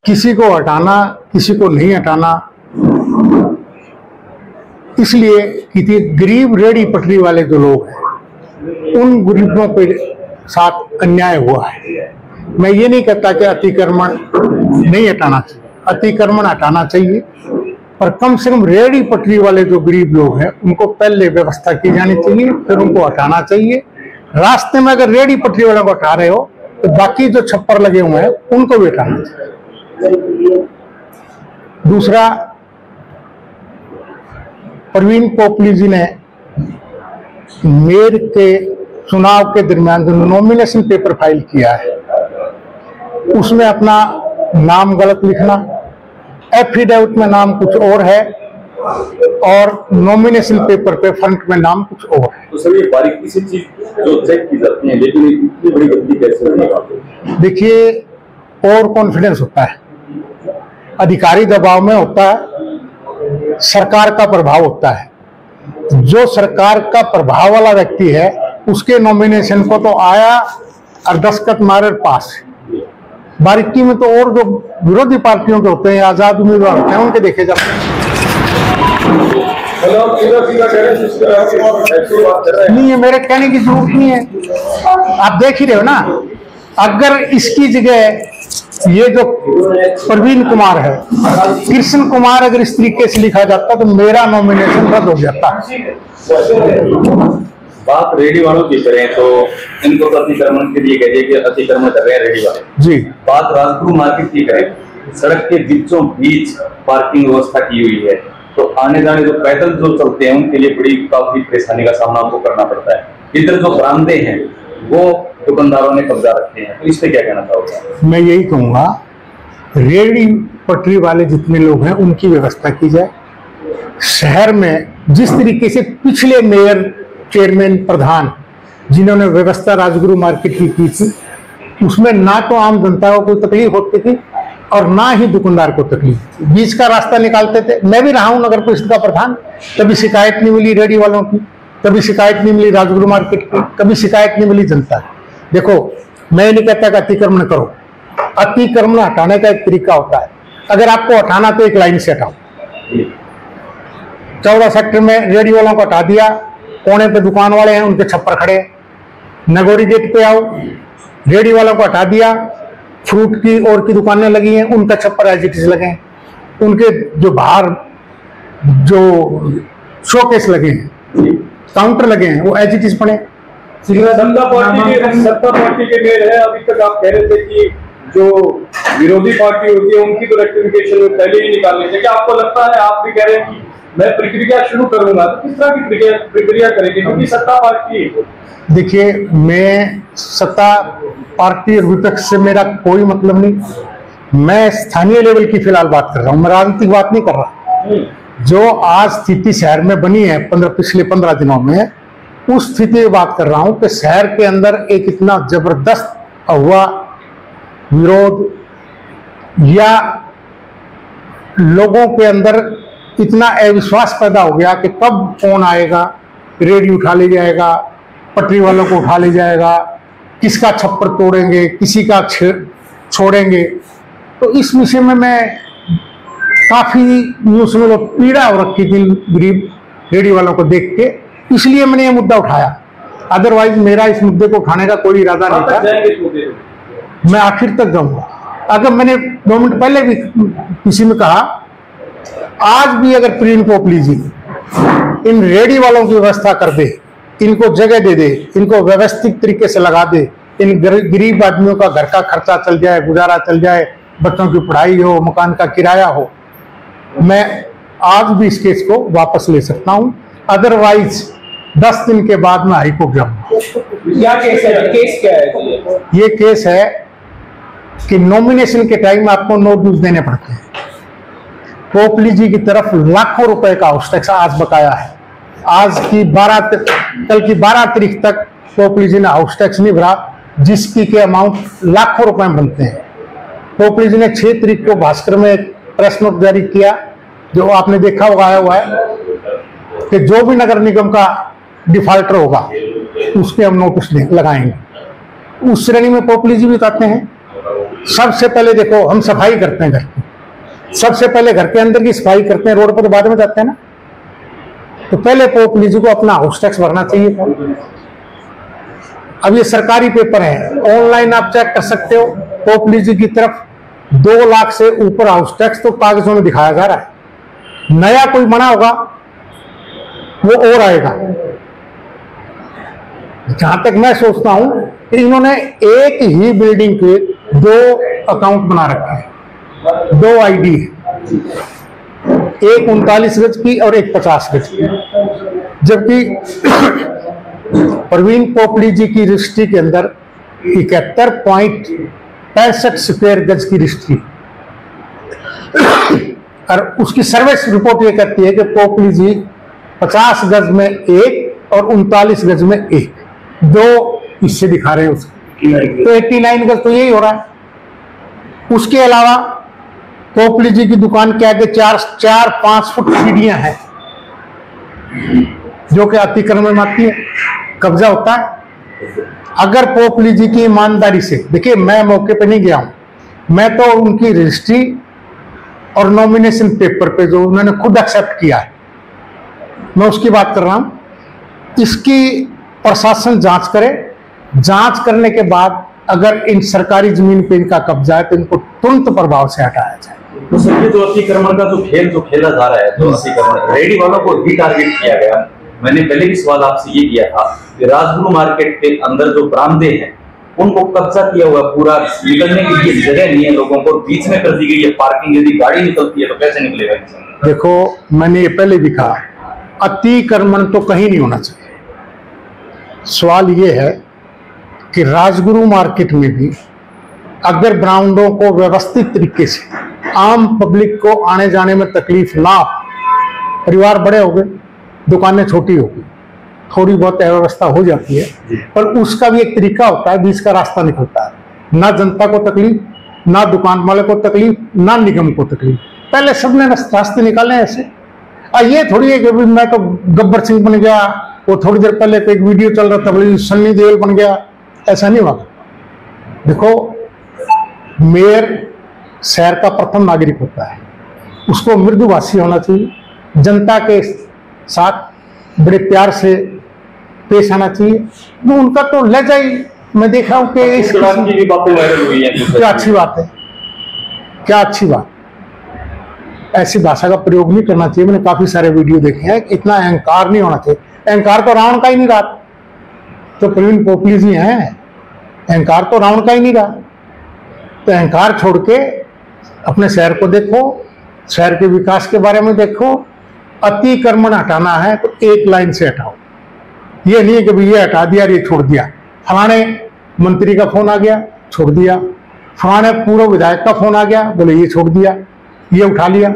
किसी को हटाना, किसी को नहीं हटाना, इसलिए कि गरीब रेहड़ी पटरी वाले जो लोग हैं उन गरीबों के साथ अन्याय हुआ है। मैं ये नहीं कहता कि अतिक्रमण नहीं हटाना चाहिए, अतिक्रमण हटाना चाहिए, पर कम से कम रेहड़ी पटरी वाले जो गरीब लोग हैं उनको पहले व्यवस्था की जानी चाहिए, फिर उनको हटाना चाहिए। रास्ते में अगर रेहड़ी पटरी वालों को हटा रहे हो तो बाकी जो छप्पर लगे हुए हैं उनको भी हटाना चाहिए। दूसरा, प्रवीण पोपली जी ने मेयर के चुनाव के दरमियान जो नॉमिनेशन पेपर फाइल किया है उसमें अपना नाम गलत लिखना, एफिडेविट में नाम कुछ और है और नॉमिनेशन पेपर पे फ्रंट में नाम कुछ और है। तो सर ये बारीकी से चीज जो चेक की जाती है, लेकिन इतनी बड़ी गलती कैसे होगी? देखिए, ओवर कॉन्फिडेंस होता है, अधिकारी दबाव में होता है, सरकार का प्रभाव होता है। जो सरकार का प्रभाव वाला व्यक्ति है उसके नॉमिनेशन को तो आया और दस्तखत मारे पास। बारीकी में तो और जो विरोधी पार्टियों के होते हैं, आजाद उम्मीदवार होते हैं, उनके देखे जाते हैं। नहीं है, मेरे कहने की जरूरत नहीं है, आप देख ही रहे हो ना। अगर इसकी जगह ये जो प्रवीण कुमार है, कृष्ण कुमार अगर इस तरीके से लिखा जाता तो मेरा नॉमिनेशन रद्द हो जाता। बात रेहड़ी वालों की करें तो इनको तो अतिक्रमण के लिए कहते हैं कि अतिक्रमण कर रहे हैं रेहड़ी वाले जी। बात राजगुरु मार्केट की करें, सड़क के बीचों बीच पार्किंग व्यवस्था की हुई है, तो आने जाने जो पैदल जो चलते हैं उनके लिए बड़ी काफी परेशानी का सामना आपको करना पड़ता है। इधर जो बरामदे हैं वो दुकानदारों ने कब्जा रखे हैं, तो इस पे क्या कहना चाहोगे? मैं यही कहूंगा, रेहड़ी पटरी वाले जितने लोग हैं उनकी व्यवस्था की जाए। शहर में जिस तरीके से पिछले मेयर, चेयरमैन, प्रधान जिन्होंने व्यवस्था राजगुरु मार्केट की थी, उसमें ना तो आम जनता को कोई तकलीफ होती थी और ना ही दुकानदार को तकलीफ थी, बीच का रास्ता निकालते थे। मैं भी रहा हूं नगर परिषद का प्रधान, कभी शिकायत नहीं मिली रेहड़ी वालों की, कभी शिकायत नहीं मिली राजगुरु मार्केट की, कभी शिकायत नहीं मिली जनता की। देखो, मैं नहीं कहता कि अतिक्रमण करो, अतिक्रमण हटाने का एक तरीका होता है। अगर आपको हटाना तो एक लाइन से हटाओ। 14 सेक्टर में रेहड़ी वालों को हटा दिया, कोने पे दुकान वाले हैं उनके छप्पर खड़े। नगोरी गेट पे आओ, रेहड़ी वालों को हटा दिया, फ्रूट की और की दुकानें लगी हैं उनका छप्पर एज इट इज लगे, उनके जो बाहर जो शोकेस लगे हैं, काउंटर लगे हैं, वो एज इट इज पड़े। सत्ता पार्टी के मेयर है, अभी तक आप कह रहे थे कि जो विरोधी पार्टी होती है उनकी तो रेक्टिफिकेशन पहले ही निकालनी चाहिए। क्या आपको लगता है, आप भी कह रहे हैं कि मैं प्रक्रिया शुरू करूंगा, तो किस तरह की प्रक्रिया करेंगे? क्योंकि सत्ता पार्टी, देखिए, मैं सत्ता पार्टी और विपक्ष से मेरा कोई मतलब नहीं, मैं स्थानीय लेवल की फिलहाल बात कर रहा हूं, मैं राजनीतिक बात नहीं कर रहा। जो आज स्थिति शहर में बनी है पिछले 15 दिनों में, उस स्थिति की बात कर रहा हूं कि शहर के अंदर एक इतना जबरदस्त हुआ विरोध या लोगों के अंदर इतना अविश्वास पैदा हो गया कि कब कौन आएगा, रेहड़ी उठा ले जाएगा, पटरी वालों को उठा ले जाएगा, किसका छप्पर तोड़ेंगे, किसी का छोड़ेंगे। तो इस विषय में मैं काफी न्यूज़ में पीड़ा हो रखी थी गरीब रेहड़ी वालों को देख के, इसलिए मैंने ये मुद्दा उठाया। अदरवाइज मेरा इस मुद्दे को उठाने का कोई इरादा नहीं था। मैं आखिर तक जाऊंगा। अगर मैंने 2 मिनट पहले भी किसी में कहा, आज भी अगर प्रवीण पोपली जी इन रेहड़ी वालों की व्यवस्था कर दे, इनको जगह दे दे, इनको व्यवस्थित तरीके से लगा दे, इन गरीब आदमियों का घर का खर्चा चल जाए, गुजारा चल जाए, बच्चों की पढ़ाई हो, मकान का किराया हो, मैं आज भी इस केस को वापस ले सकता हूं। अदरवाइज 10 दिन के बाद मैं हाईकोर्ट जाऊंगा। क्या केस है? केस क्या है? ये केस है कि नॉमिनेशन के टाइम आपको नोटिस देने पड़ते हैं। पोपली जी की तरफ लाखों रुपए का हाउस टैक्स आज बकाया है। आज की कल की 12 तारीख तक पोपली जी ने हाउस टैक्स नहीं भरा, जिसकी के अमाउंट लाखों रुपए में बनते हैं। पोपली जी ने 6 तारीख को भास्कर में एक प्रेस नोट जारी किया, जो आपने देखा होगा, आया हुआ है कि जो भी नगर निगम का डिफॉल्टर होगा उसके हम नोटिस लगाएंगे। उस श्रेणी में पोपली जी भी बताते हैं सबसे पहले देखो हम सफाई करते हैं घर की, सबसे पहले घर के अंदर की सफाई करते हैं, रोड पर तो बाद में जाते हैं ना। तो पहले पोपलीजी को अपना हाउस टैक्स भरना चाहिए था। अब ये सरकारी पेपर है, ऑनलाइन आप चेक कर सकते हो। पोपलीजी की तरफ 2 लाख से ऊपर हाउस टैक्स तो कागजों में दिखाया जा रहा है। नया कोई बना होगा वो और आएगा। जहां तक मैं सोचता हूं कि इन्होंने एक ही बिल्डिंग के 2 अकाउंट बना रखे हैं, 2 आईडी है, एक 39 गज की और एक 50 गज की। जबकि प्रवीण पोपलीजी की रजिस्ट्री के अंदर 71.65 स्क्वायर गज की रजिस्ट्री, और उसकी सर्विस रिपोर्ट ये कहती है कि पोपलीजी 50 गज में 1 और 39 गज में 1, 2 हिस्से दिखा रहे हैं उसके। तो 89 गज तो यही हो रहा है। उसके अलावा पोपलीजी की दुकान के आगे 4-5 फुट सीढ़ियां हैं जो कि अतिक्रमण में आती है, कब्जा होता है। अगर पोपलीजी की ईमानदारी से, देखिए मैं मौके पे नहीं गया हूं, मैं तो उनकी रजिस्ट्री और नॉमिनेशन पेपर पे जो उन्होंने खुद एक्सेप्ट किया है मैं उसकी बात कर रहा हूं। इसकी प्रशासन जांच करे, जांच करने के बाद अगर इन सरकारी जमीन पे इनका कब्जा है तो इनको तुरंत प्रभाव से हटाया जाए। तो सर ये जो अतिक्रमण का जो खेला जा रहा है, जो अतिक्रमण रेडी वालों को ही टारगेट किया गया। मैंने पहले भी सवाल आपसे ये किया था कि राजगुरु मार्केट के अंदर जो बरामदे हैं उनको कब्जा किया हुआ, पूरा निकलने के लिए जगह नहीं है, लोगों को बीच में कर दी गई है पार्किंग। यदि गाड़ी निकलती है तो कैसे निकलेगा? देखो मैंने ये पहले भी कहा, अतिक्रमण तो कहीं नहीं होना चाहिए। सवाल ये है कि राजगुरु मार्केट में भी अगर ब्रांडों को व्यवस्थित तरीके से आम पब्लिक को आने जाने में तकलीफ ना, परिवार बड़े हो गए, दुकानें छोटी हो गई, थोड़ी बहुत अव्यवस्था हो जाती है, पर उसका भी एक तरीका होता है, बीच का रास्ता निकलता है। ना जनता को तकलीफ, ना दुकान वाले को तकलीफ, ना निगम को तकलीफ। पहले सबने रास्ते निकाले ऐसे। ये थोड़ी है कि मैं तो गब्बर सिंह बन गया, वो थोड़ी देर पहले एक वीडियो चल रहा था बोले सन्नी देओल बन गया, ऐसा नहीं हुआ। देखो मेयर शहर का प्रथम नागरिक होता है, उसको मृदुभाषी होना चाहिए, जनता के साथ बड़े प्यार से पेश आना चाहिए। वो उनका तो लहजा ही मैं देखा हूं कि इस की भी बातें वायरल हुई हैं। क्या अच्छी बात है, क्या अच्छी बात। ऐसी भाषा का प्रयोग नहीं करना चाहिए। मैंने काफी सारे वीडियो देखे हैं। इतना अहंकार नहीं होना चाहिए। अहंकार तो रावण का ही नहीं रहा, तो प्रवीण पोपलीजी हैं, अहंकार तो रावण का ही नहीं रहा। तो अहंकार छोड़ के अपने शहर को देखो, शहर के विकास के बारे में देखो। अतिक्रमण हटाना है तो एक लाइन से हटाओ। ये नहीं है कि भाई ये हटा दिया ये छोड़ दिया, फलाने मंत्री का फोन आ गया छोड़ दिया, फलाने पूर्व विधायक का फोन आ गया बोले ये छोड़ दिया, ये उठा लिया।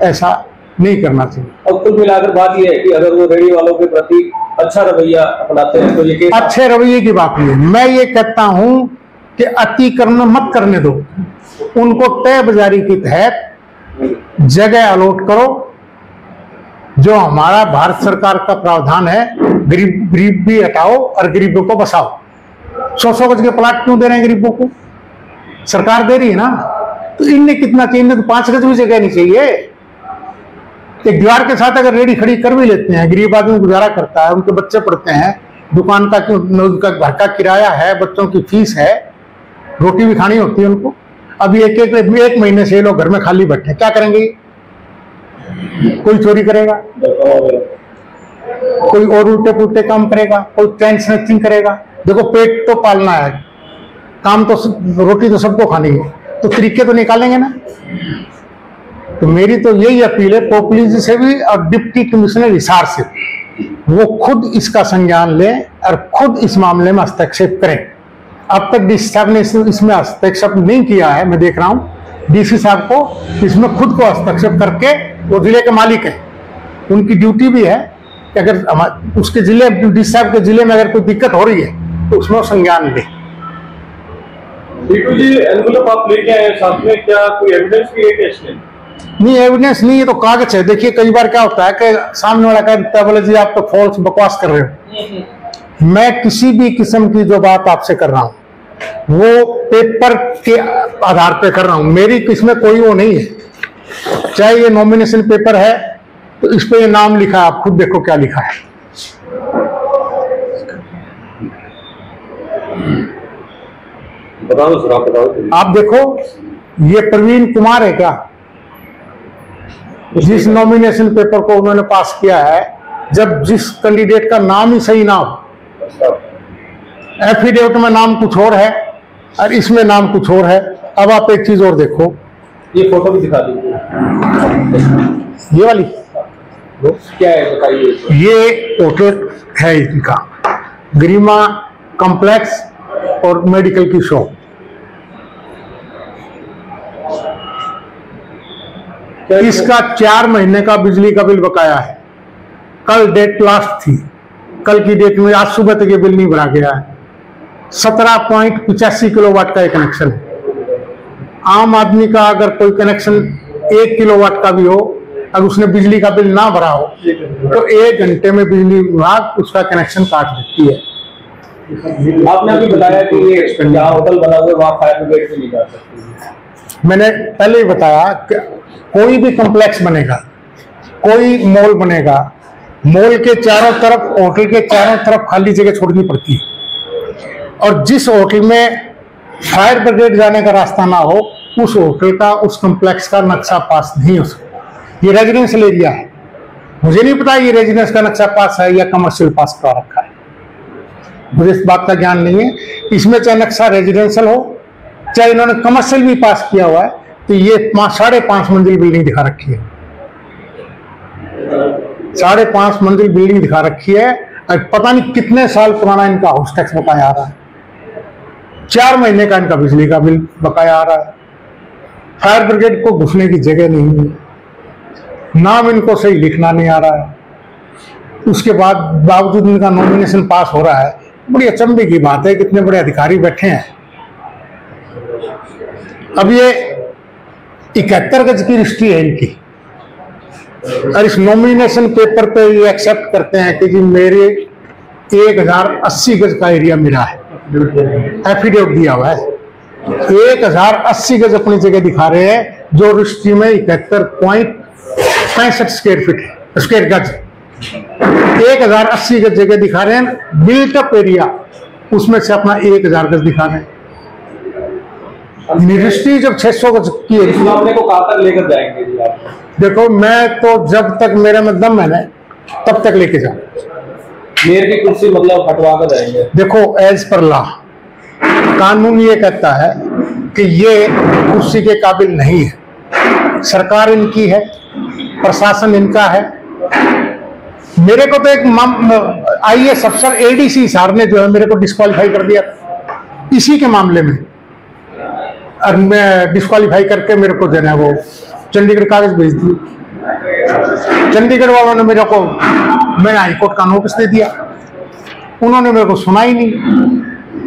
ऐसा नहीं करना चाहिए। अब कुल मिलाकर बात यह है कि अगर वो रेडी वालों के प्रति अच्छा रवैया अपनाते हैं तो ये अच्छे रवैये की बात नहीं है। मैं ये कहता हूं कि अतिक्रमण मत करने दो, उनको तय बाजारी के तहत जगह अलॉट करो। जो हमारा भारत सरकार का प्रावधान है, गरीब भी हटाओ और गरीबों को बसाओ। 100 गज के प्लाट क्यों दे रहे हैं गरीबों को? सरकार दे रही है ना। तो इनने कितना चाहिए? इन्हें तो 5 गज भी जगह नहीं चाहिए। एक दीवार के साथ अगर रेडी खड़ी कर भी लेते हैं, गरीब आदमी गुजारा करता है, उनके बच्चे पढ़ते हैं, दुकान का उनका घर का किराया है, बच्चों की फीस है, रोटी भी खानी होती है उनको। अभी एक महीने से ये लोग घर में खाली बैठे, क्या करेंगे? कोई चोरी करेगा, कोई और उल्टे पुल्टे काम करेगा, कोई ट्रेन स्नैचिंग करेगा। देखो पेट तो पालना है, काम तो रोटी तो सबको खानी है, तो तरीके तो निकालेंगे ना। तो मेरी तो यही अपील है पोपलीजी से भी और डिप्टी कमिश्नर हिसार से, वो खुद इसका संज्ञान लें और खुद इस मामले में हस्तक्षेप करें। अब तक डीसी साहब ने इसमें हस्तक्षेप नहीं किया है। मैं देख रहा हूं डीसी साहब को इसमें खुद को हस्तक्षेप करके, वो जिले के मालिक है, उनकी ड्यूटी भी है कि अगर उसके जिले डीसी साहब के जिले में अगर कोई दिक्कत हो रही है तो उसमें संज्ञान ले। बिल्कुल जी, एनवेलप आप लेके आए साथ में, क्या कोई एविडेंस भी है केस में? नहीं, एविडेंस नहीं है तो कागज है। देखिए कई बार क्या होता है कि सामने वाला कहता है बोले जी आप तो फॉल्स बकवास कर रहे हो। मैं किसी भी किस्म की जो बात आपसे कर रहा हूं, वो पेपर के आधार पे कर रहा हूं, मेरी इसमें कोई वो नहीं है। चाहे ये नॉमिनेशन पेपर है तो इस पे ये नाम लिखा है, आप खुद देखो क्या लिखा है। बताओ सर, आप बताओ। आप देखो, ये प्रवीण कुमार है क्या, जिस नॉमिनेशन पेपर को उन्होंने पास किया है, जब जिस कैंडिडेट का नाम ही सही ना हो, एफिडेविट में नाम कुछ और है और इसमें नाम कुछ और है। अब आप एक चीज और देखो, ये फोटो भी दिखा दीजिए, ये वाली क्या है बताइए। ये होटल है इनका, गरिमा कॉम्प्लेक्स और मेडिकल की शॉप। इसका 4 महीने का बिजली का बिल बकाया है। कल डेट लास्ट थी, कल की डेट में आज सुबह तक ये बिल नहीं भरा गया है। 17.85 किलोवाट का ये कनेक्शन है। आम आदमी का अगर कोई कनेक्शन 1 किलोवाट का भी हो, अगर उसने बिजली का बिल ना भरा हो तो 1 घंटे में बिजली विभाग उसका कनेक्शन काट देती है। आपने अभी बताया कि ये जहाँ होटल बना हुआ है वहाँ फायर ब्रिगेड से नहीं जा सकती। मैंने पहले ही बताया कि कोई भी कॉम्प्लेक्स बनेगा, कोई मॉल बनेगा, मॉल के चारों तरफ, होटल के चारों तरफ खाली जगह छोड़नी पड़ती है। और जिस होटल में फायर ब्रिगेड जाने का रास्ता ना हो, उस होटल का, उस कॉम्प्लेक्स का नक्शा पास नहीं हो सकता। ये रेजिडेंशियल एरिया है, मुझे नहीं पता ये रेजिडेंस का नक्शा पास है या कमर्शियल पास करा रखा है, मुझे इस बात का ज्ञान नहीं है। इसमें चाहे नक्शा रेजिडेंशियल हो, चाहे इन्होंने कमर्शियल भी पास किया हुआ है, तो ये 5.5 मंजिल बिल्डिंग दिखा रखी है, 5.5 मंजिल बिल्डिंग दिखा रखी है। और पता नहीं कितने साल पुराना इनका हाउस टैक्स बकाया आ रहा है, 4 महीने का इनका बिजली का बिल बकाया आ रहा है। फायर ब्रिगेड को घुसने की जगह नहीं है, नाम इनको सही लिखना नहीं आ रहा है। उसके बाद बावजूद इनका नॉमिनेशन पास हो रहा है। बड़ी अचंभे की बात है, कितने बड़े अधिकारी बैठे हैं। अब ये 71 गज की रजिस्ट्री है इनकी, और इस नॉमिनेशन पेपर पे ये एक्सेप्ट करते हैं कि जी मेरे 1080 गज का एरिया मेरा है, एफिडेविट दिया हुआ है। 1080 गज अपनी जगह दिखा रहे हैं, जो रजिस्ट्री में 71.65 स्क्वायर गज, 1080 गज जगह दिखा रहे हैं। बिल्ट अप एरिया उसमें से अपना 1000 गज दिखा रहे हैं। रजिस्ट्री जब 600 गज की है, इस मामले को कहाँ तक लेकर जाएंगे जी आप? देखो, मैं तो जब तक मेरे में दम है ना, तब तक लेके जाऊं। मेयर की कुर्सी मतलब हटवा कर जाएंगे? देखो, एज पर लॉ कानून ये कहता है कि ये कुर्सी के काबिल नहीं है। सरकार इनकी है, प्रशासन इनका है। मेरे को तो एक IAS अफसर ADC साहब ने जो है मेरे को डिस्क्वालीफाई कर दिया इसी के मामले में, और मैं डिस्क्वालीफाई करके मेरे को जो है वो चंडीगढ़ कागज भेज दिए। चंडीगढ़ वालों ने मेरे को, मैंने हाईकोर्ट का नोटिस दे दिया, उन्होंने मेरे को सुना ही नहीं।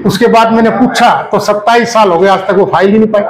उसके बाद मैंने पूछा तो 27 साल हो गए, आज तक वो फाइल ही नहीं पाई।